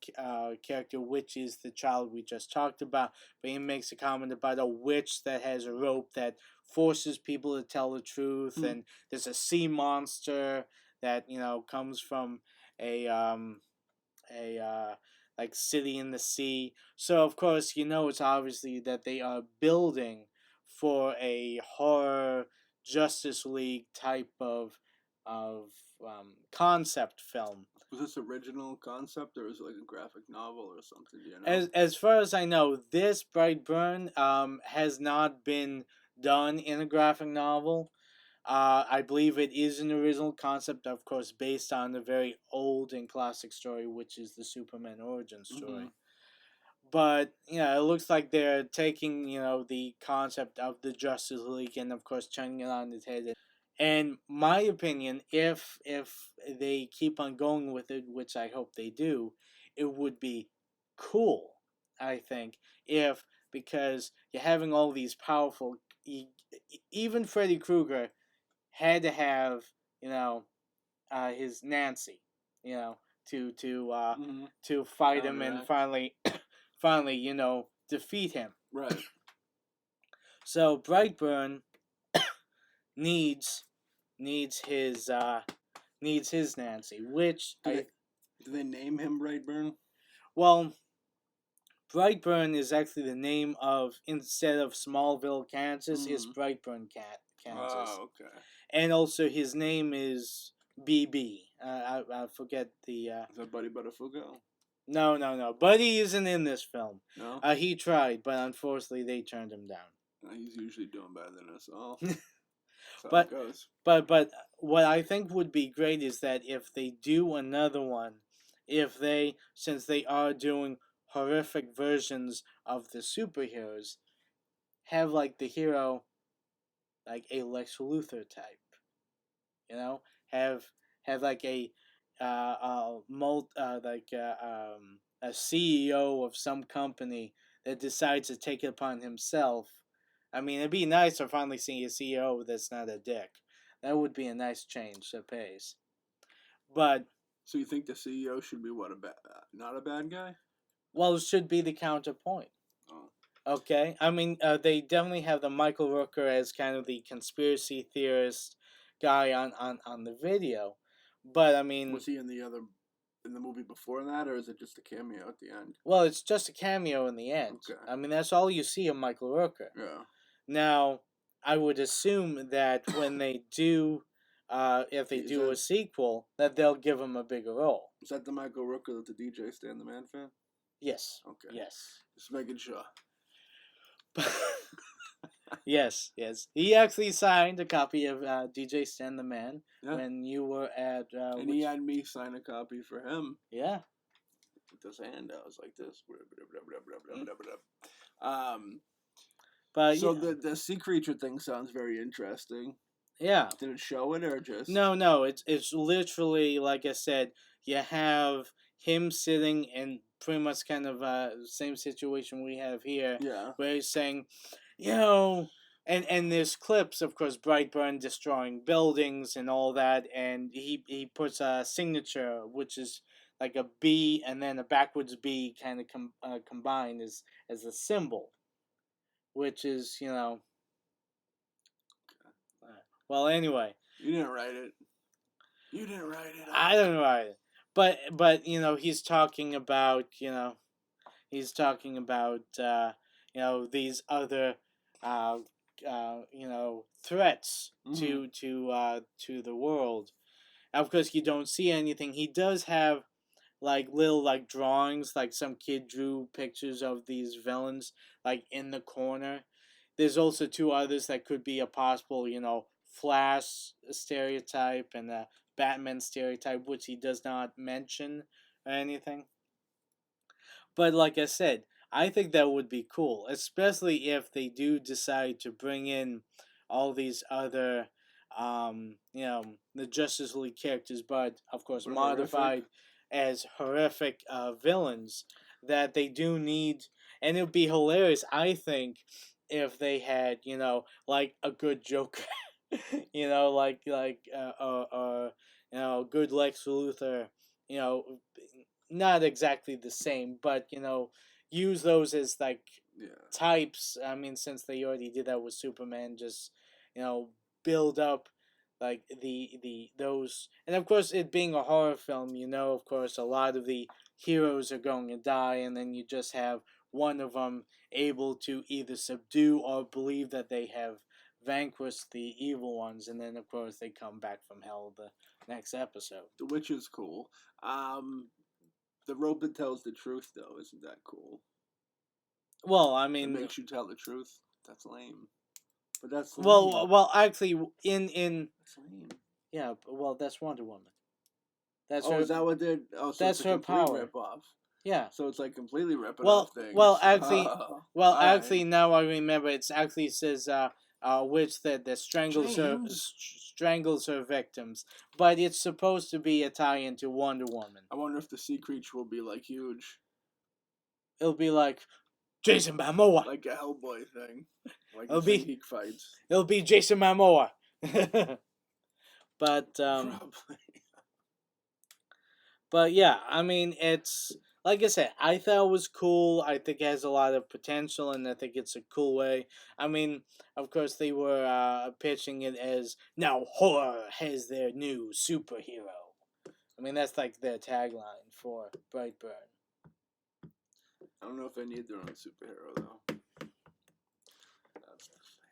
character, which is the child we just talked about, but he makes a comment about a witch that has a rope that forces people to tell the truth, and there's a sea monster that comes from a like city in the sea. So of course it's obviously that they are building for a horror Justice League type of concept film. Was this original concept, or was it like a graphic novel or something? Do you know? As far as I know, this Brightburn has not been done in a graphic novel. I believe it is an original concept, of course, based on a very old and classic story, which is the Superman origin story. But it looks like they're taking the concept of the Justice League and of course turning it on its head. And my opinion, if they keep on going with it, which I hope they do, it would be cool. I think, because you're having all these powerful, even Freddy Krueger had to have his Nancy, to fight him and finally defeat him. Right. So Brightburn needs needs his Nancy, which Do they name him Brightburn? well, Brightburn is actually the name of, instead of Smallville, Kansas, is Brightburn, Kansas. Oh, okay. And also his name is BB. I forget the. Is that Buddy Buttafuoco? No. Buddy isn't in this film. No. He tried, but unfortunately they turned him down. He's usually doing better than us all. But it goes. But what I think would be great is that if they do another one, since they are doing horrific versions of the superheroes, have like the hero like a Lex Luthor type, you know, have like a a CEO of some company that decides to take it upon himself. I mean, it'd be nice to finally see a CEO that's not a dick. That would be a nice change of pace. But so you think the CEO should be what, not a bad guy? Well, it should be the counterpoint. Oh. Okay, I mean, they definitely have the Michael Rooker as kind of the conspiracy theorist guy on the video, but I mean, was he in the movie before that, or is it just a cameo at the end? Well, it's just a cameo in the end. Okay. I mean, that's all you see of Michael Rooker. Yeah. Now, I would assume that when they do, if they do a sequel, that they'll give him a bigger role. Is that the Michael Rooker that the DJ Stan the Man fan? Yes. Okay. Yes. Just making sure. Yes. He actually signed a copy of DJ Stan the Man when you were at. And he had me sign a copy for him. Yeah. With this hand, I was like this. But so the sea creature thing sounds very interesting. Yeah. Did it show it or just? No. It's literally, like I said, you have him sitting in pretty much kind of same situation we have here. Yeah. Where he's saying, and there's clips, of course, Brightburn destroying buildings and all that, and he puts a signature, which is like a B and then a backwards B kind of combined as a symbol, which is, well, anyway. You didn't write it. I didn't write it. But he's talking about, these other threats to the world. Of course, you don't see anything. He does have like little like drawings, like some kid drew pictures of these villains like in the corner. There's also two others that could be a possible, Flash stereotype and a Batman stereotype, which he does not mention or anything. But like I said, I think that would be cool, especially if they do decide to bring in all these other, the Justice League characters, but of course modified as horrific villains that they do need. And it would be hilarious, I think, if they had, like a good Joker, like good Lex Luthor, not exactly the same, but use those as like types. I mean, since they already did that with Superman, just build up like those, and of course it being a horror film, of course a lot of the heroes are going to die, and then you just have one of them able to either subdue or believe that they have vanquished the evil ones, and then of course they come back from hell the next episode. Which is cool. The rope that tells the truth, though, isn't that cool? Well, I mean, it makes you tell the truth. That's lame. But that's lame. Well, actually, in that's lame. Yeah, well, that's Wonder Woman. That's her. Is that what did? Oh, so that's it's a her power. Rip-off. Yeah. So it's like completely ripping off things. Well, actually, actually, now I remember. It actually says witch that strangles her victims, but it's supposed to be a tie-in to Wonder Woman. I wonder if the sea creature will be like huge. It'll be like Jason Momoa, like a Hellboy thing. Like Geek fights. It'll be Jason Momoa. But Probably. But yeah, I mean, it's like I said, I thought it was cool. I think it has a lot of potential, and I think it's a cool way. I mean, of course, they were pitching it as now horror has their new superhero. I mean, that's like their tagline for Brightburn. I don't know if they need their own superhero though. That's the thing.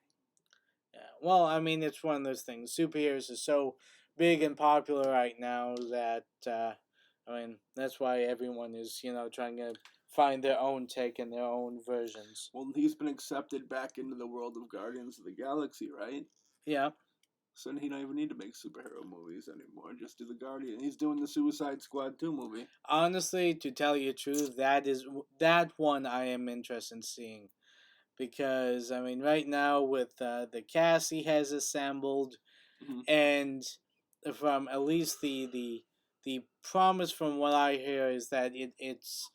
Yeah. Well, I mean, it's one of those things. Superheroes are so big and popular right now that I mean, that's why everyone is trying to find their own take and their own versions. Well, he's been accepted back into the world of Guardians of the Galaxy, right? Yeah. So he don't even need to make superhero movies anymore. Just do the Guardian. He's doing the Suicide Squad 2 movie. Honestly, to tell you the truth, that one I am interested in seeing, because I mean, right now with the cast he has assembled, Mm-hmm. and from at least the promise from what I hear is that it's.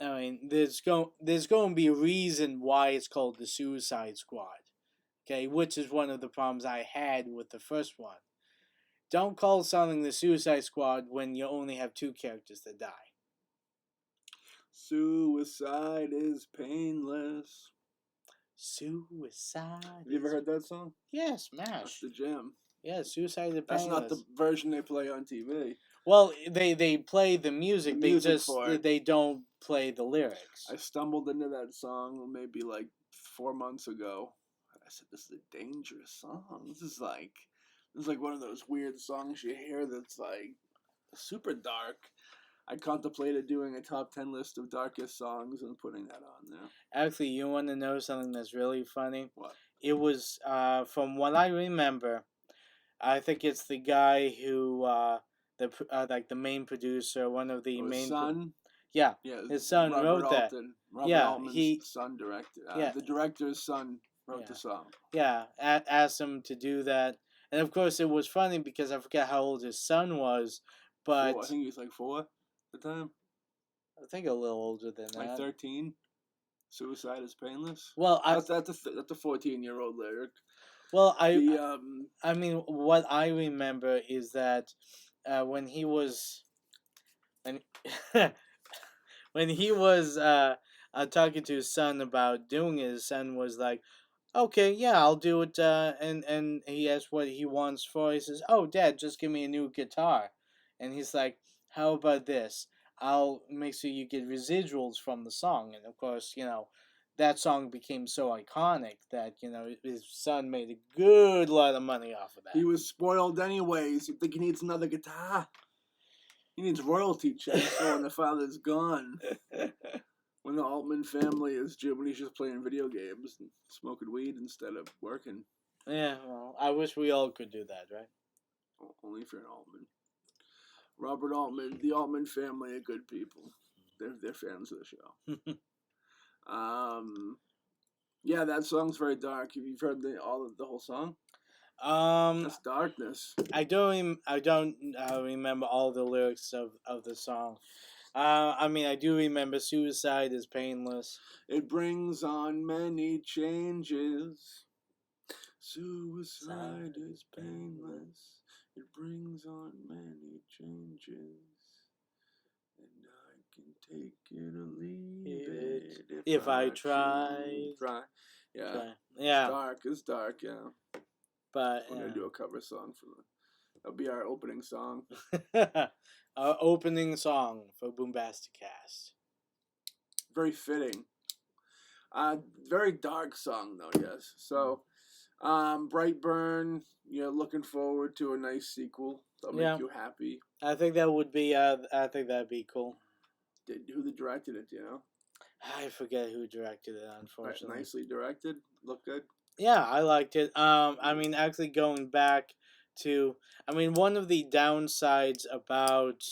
I mean, there's going to be a reason why it's called the Suicide Squad. Okay, which is one of the problems I had with the first one. Don't call something the Suicide Squad when you only have two characters that die. Suicide is painless. Suicide. Have you ever heard that song? Yes, That's Mash. the jam. Yeah, Suicide is painless. That's not the version they play on TV. Well, they play the music. The They music just for it. they don't play the lyrics. I stumbled into that song maybe like 4 months ago. I said, "This is a dangerous song. This is like one of those weird songs you hear that's like super dark." I contemplated doing a top 10 list of darkest songs and putting that on there. Actually, you want to know something that's really funny? What? It was from what I remember. I think it's the guy who like the main producer, one of the main son. Yeah, Yeah, his son Robert wrote that. Alton. Robert Yeah, Altman's son directed. Yeah. The director's son wrote Yeah. the song. Yeah, asked him to do that, and of course it was funny because I forget how old his son was, but 4. I think he was like 4 at the time. I think a little older than that. Like 13. Suicide is painless. Well, that's a 14-year-old lyric. Well, I mean, what I remember is that when he was when he was talking to his son about doing it, his son was like, "Okay, yeah, I'll do it." And he asked what he wants for. He says, "Oh, Dad, just give me a new guitar." And he's like, "How about this? I'll make sure you get residuals from the song." And of course, that song became so iconic that his son made a good lot of money off of that. He was spoiled anyways. You think he needs another guitar? He needs royalty checks when the father's gone. When the Altman family is when he's just playing video games and smoking weed instead of working. Yeah, well, I wish we all could do that, right? Only if you're an Altman. Robert Altman, the Altman family are good people. They're fans of the show. Yeah, that song's very dark. Have you heard the whole song? That's darkness. I don't remember all the lyrics of the song. I mean, I do remember "Suicide is painless." It brings on many changes. Suicide is painless. It brings on many changes. And I can take it or leave it if I try. Yeah. Try. Yeah. It's dark, yeah. But we're gonna do a cover song for that'll be our opening song. Our opening song for BoomBastiCAST. Very fitting. Very dark song though, yes. So Brightburn, you're looking forward to a nice sequel. That'll make you happy. I think that would be I think that'd be cool. Who directed it, do you know? I forget who directed it, unfortunately. Right, nicely directed. Look good. Yeah, I liked it. I mean, actually going back to, I mean, one of the downsides about,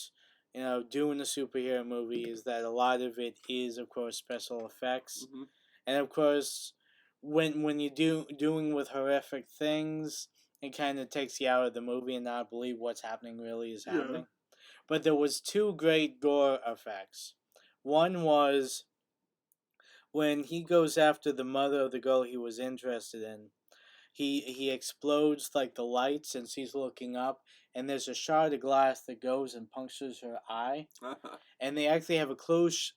doing a superhero movie is that a lot of it is, of course, special effects. Mm-hmm. And, of course, when you doing with horrific things, it kind of takes you out of the movie and not believe what's happening really is happening. Yeah. But there was 2 great gore effects. One was when he goes after the mother of the girl he was interested in, he explodes like the lights and she's looking up, and there's a shard of glass that goes and punctures her eye, and they actually have a close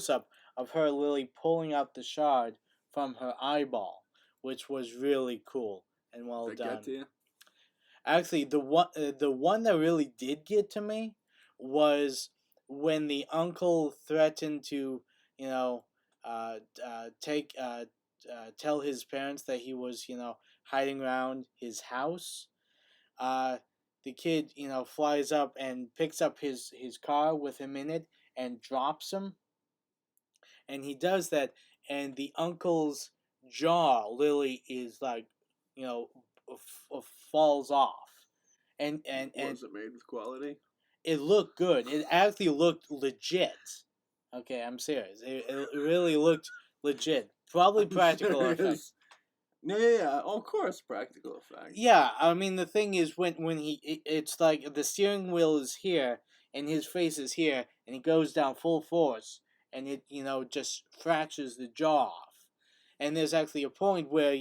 up of her literally pulling out the shard from her eyeball, which was really cool and well They done. get to you? Actually, the one that really did get to me was when the uncle threatened to, you know, take tell his parents that he was, hiding around his house. Uh, the kid, flies up and picks up his car with him in it and drops him, and he does that, and the uncle's jaw literally is like, you know, falls off, and Was it made with quality? it looked good. It actually looked legit. Okay, I'm serious. It really looked legit. Probably I'm practical serious. effects. Yeah. Oh, of course, practical effects. Yeah, I mean the thing is when it's like the steering wheel is here and his face is here and he goes down full force and it just fractures the jaw off. And there's actually a point where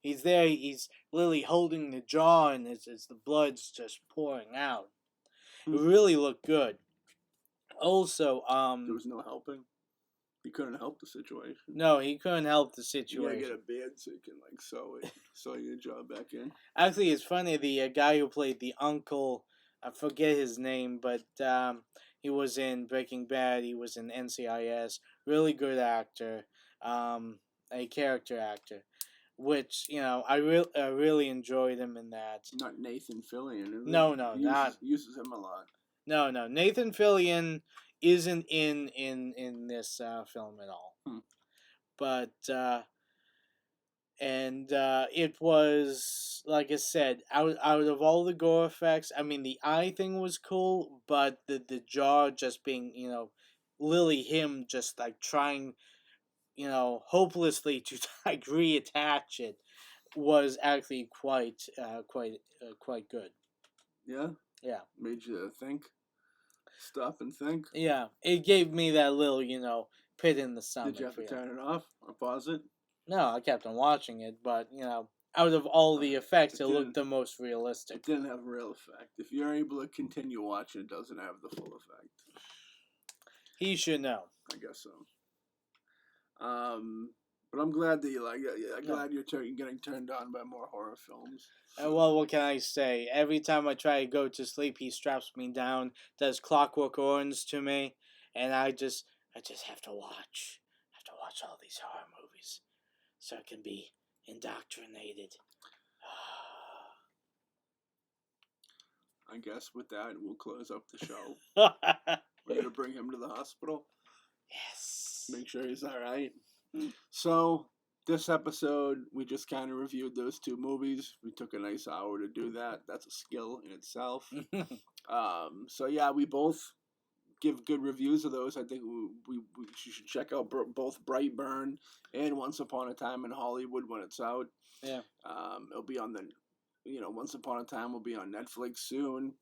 he's there, he's literally holding the jaw and it's the blood's just pouring out. It really looked good. Also, there was no helping. He couldn't help the situation. no, he couldn't help the You situation. gotta get a band so you can like sew your jaw back in. Actually, it's funny. The guy who played the uncle, I forget his name, but he was in Breaking Bad. He was in NCIS. Really good actor, a character actor, which I really enjoyed him in that. Not Nathan Fillion, is it? No, he not uses him a lot. no. Nathan Fillion isn't in this film at all. But and it was, like I said, out of all the gore effects, I mean the eye thing was cool, but the jaw just being, literally him just like trying, hopelessly to like reattach it was actually quite good. Yeah. Yeah. Made you think. Stop and think. Yeah, it gave me that little, pit in the stomach. Did you have to feeling. turn it off or pause it? No, I kept on watching it, but out of all the effects, it looked the most realistic. It didn't have a real effect. If you're able to continue watching, it doesn't have the full effect. He should know. I guess so. But I'm glad that you like it. I'm glad you're getting turned on by more horror films. Well, what can I say? Every time I try to go to sleep, he straps me down, does Clockwork Orange to me, and I just have to watch. I have to watch all these horror movies so I can be indoctrinated. I guess with that, we'll close up the show. We're going to bring him to the hospital. Yes. Make sure he's all right. So, this episode, we just kind of reviewed those two movies. We took a nice hour to do that. That's a skill in itself. So, yeah, we both give good reviews of those. I think we should check out both Brightburn and Once Upon a Time in Hollywood when it's out. Yeah. It'll be on the... Once Upon a Time will be on Netflix soon.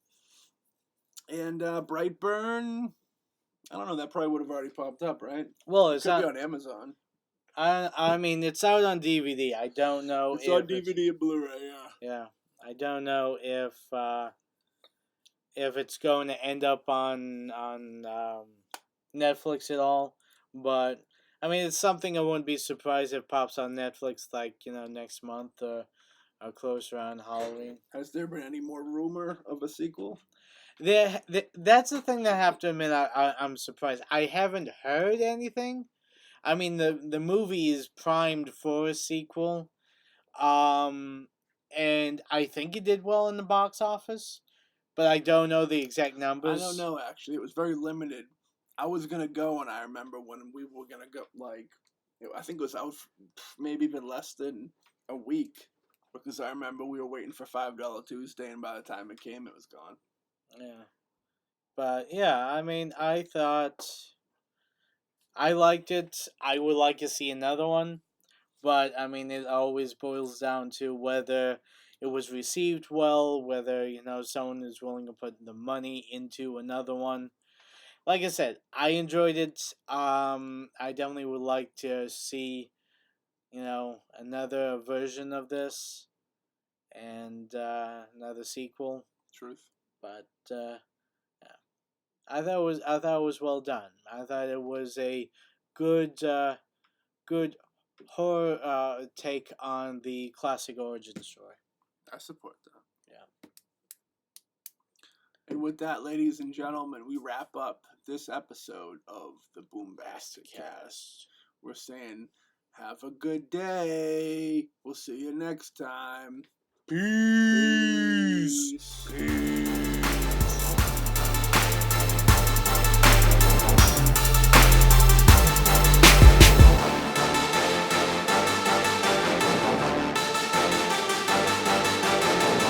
And Brightburn, I don't know, that probably would have already popped up, right? Well, it's could be on Amazon. I mean, it's out on DVD. I don't know if on DVD and Blu-ray, yeah. Yeah. I don't know if it's going to end up on Netflix at all, but I mean, it's something I wouldn't be surprised if it pops on Netflix like, next month or close around Halloween. Has there been any more rumor of a sequel? That's the thing that I have to admit. I'm surprised. I haven't heard anything. I mean, the movie is primed for a sequel, and I think it did well in the box office, but I don't know the exact numbers. I don't know, actually. It was very limited. I was going to go, and I remember when we were going to go, I think it was out maybe even less than a week, because I remember we were waiting for $5 Tuesday, and by the time it came, it was gone. Yeah. But, yeah, I mean, I thought... I liked it. I would like to see another one. But, I mean, it always boils down to whether it was received well, whether, someone is willing to put the money into another one. Like I said, I enjoyed it. I definitely would like to see, another version of this and another sequel. Truth. But yeah. I thought it was well done. I thought it was a good good horror take on the classic origin story. I support that. Yeah. And with that, ladies and gentlemen, we wrap up this episode of the BoomBastiCAST. We're saying, have a good day. We'll see you next time. Peace. Peace.